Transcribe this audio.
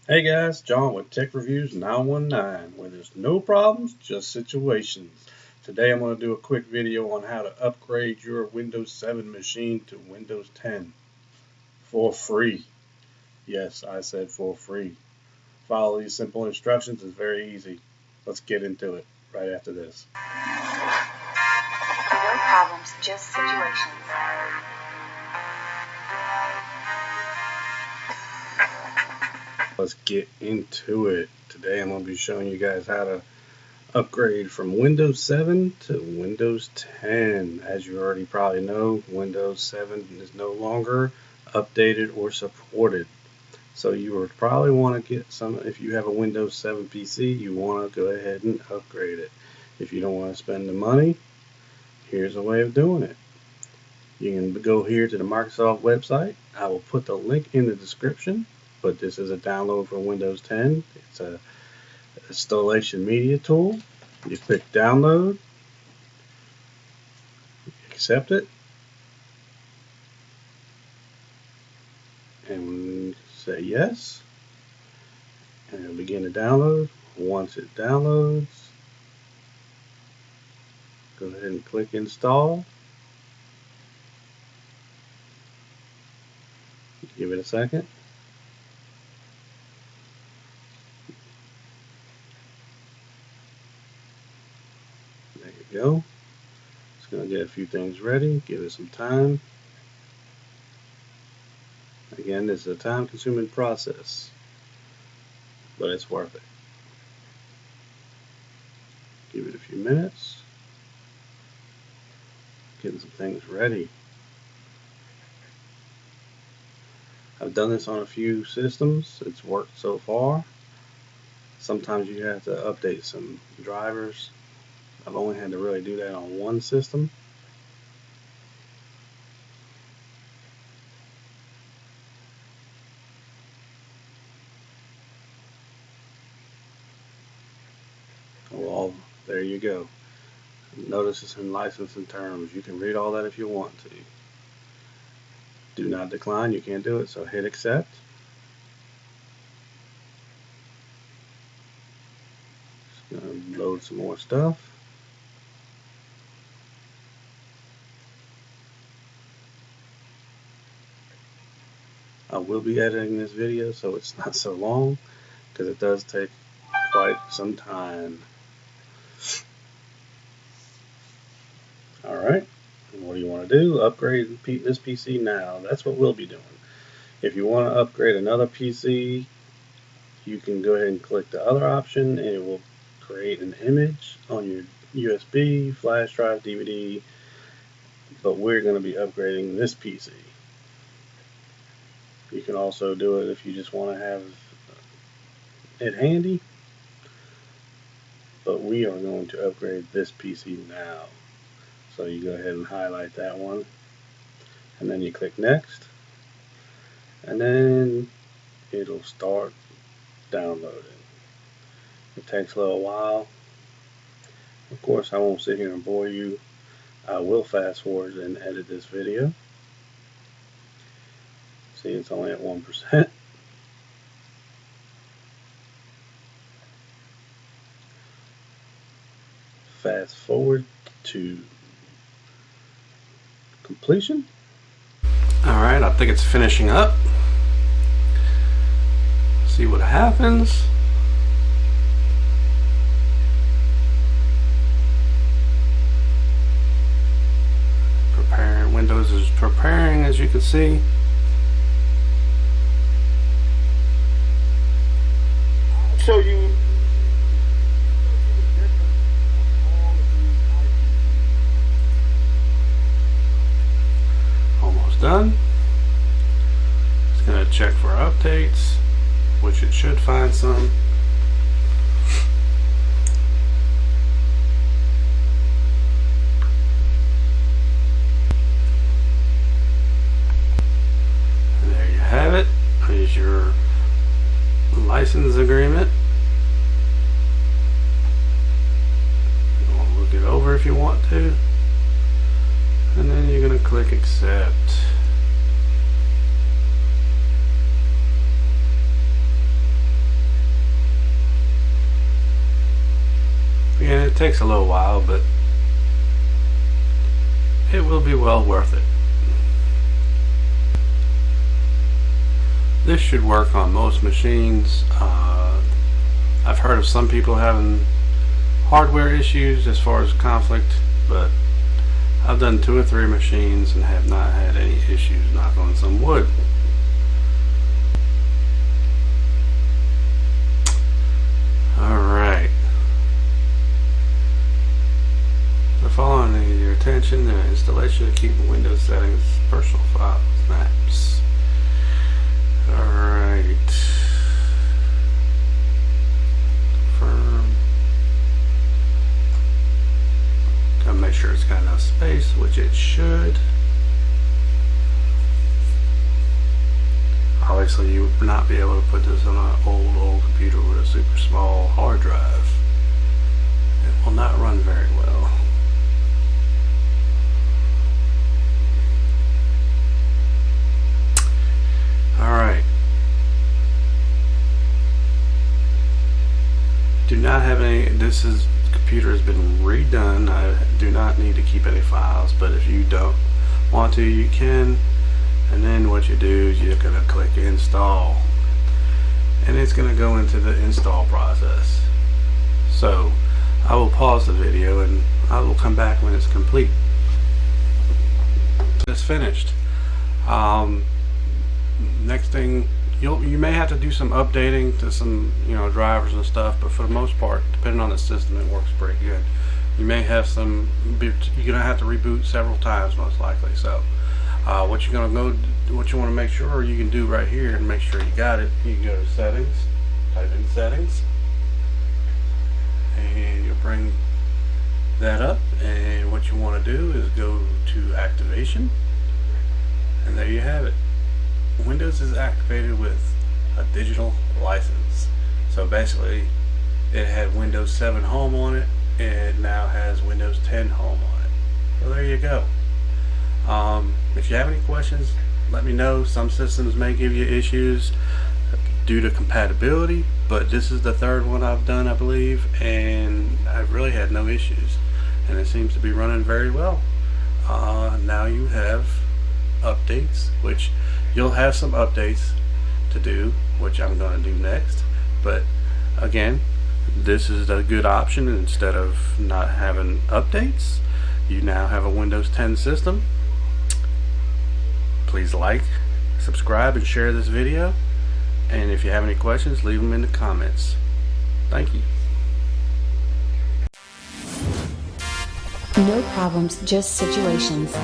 Hey guys, John with Tech Reviews 919, where there's no problems, just situations. Today I'm going to do a quick video on how to upgrade your Windows 7 machine to Windows 10 for free. Yes, I said for free. Follow these simple instructions, it's very easy. Let's get into it right after this. No problems, just situations. Let's get into it. Today I'm going to be showing you guys how to upgrade from Windows 7 to Windows 10. As you already probably know, Windows 7 is no longer updated or supported. So you would probably want to get some, if you have a Windows 7 PC, you want to go ahead and upgrade it. If you don't want to spend the money, here's a way of doing it. You can go here to the Microsoft website. I will put the link in the description, but this is a download for Windows 10. It's a installation media tool. You click download, accept it, and say yes, and it'll begin to download. Once it downloads, go ahead and click install. Give it a second. There you go. It's going to get a few things ready. Give it some time. Again, this is a time-consuming process, but it's worth it. Give it a few minutes. Getting some things ready. I've done this on a few systems. It's worked so far. Sometimes you have to update some drivers. I've only had to really do that on one system. Well, there you go. Notice it's in license and terms. You can read all that if you want to. Do not decline. You can't do it, so hit accept. Just going to load some more stuff. I will be editing this video so it's not so long, because it does take quite some time. Alright, what do you want to do? Upgrade this PC now. That's what we'll be doing. If you want to upgrade another PC, you can go ahead and click the other option and it will create an image on your USB, flash drive, DVD, but we're going to be upgrading this PC. You can also do it if you just want to have it handy, but we are going to upgrade this PC now. So you go ahead and highlight that one, and then you click next, and then it'll start downloading. It takes a little while. Of course, I won't sit here and bore you. I will fast forward and edit this video. See, it's only at 1%. Fast forward to completion. Alright, I think it's finishing up. See what happens. Preparing. Windows is preparing, as you can see. Show you Almost done. It's going to check for updates, which it should find some. And there you have it. Here's your license agreement. You want to look it over if you want to, and then you're going to click accept. takes a little while, but it will be well worth it. This should work on most machines. I've heard of some people having hardware issues as far as conflict, but I've done 2 or 3 machines and have not had any issues, knock on some wood. Alright. So following your attention, the installation of keeping Windows settings, personal files, maps. Alright. Confirm. Gotta make sure it's got enough space, which it should. Obviously you would not be able to put this on an old computer with a super small hard drive. It will not run very well. Alright. Do not have any, computer has been redone. I do not need to keep any files, but if you don't want to, you can. And then what you do is you're going to click install, and it's going to go into the install process. So I will pause the video and I will come back when it's complete. It's finished. Next thing, you may have to do some updating to some drivers and stuff, but for the most part, depending on the system, it works pretty good. You may have some, you're gonna have to reboot several times most likely. So what you want to make sure you can do right here and make sure you got it, you can go to settings, type in settings, and you'll bring that up, and what you want to do is go to activation, and there you have it. Windows is activated with a digital license. So basically it had Windows 7 Home on it, and it now has Windows 10 Home on it. So there you go. If you have any questions, let me know. Some systems may give you issues due to compatibility, but this is the 3rd one I've done, I believe, and I've really had no issues, and it seems to be running very well. Now you have updates, which you'll have some updates to do, which I'm going to do next. But again, this is a good option. Instead of not having updates, you now have a Windows 10 system. Please like, subscribe, and share this video. And if you have any questions, leave them in the comments. Thank you. No problems, just situations.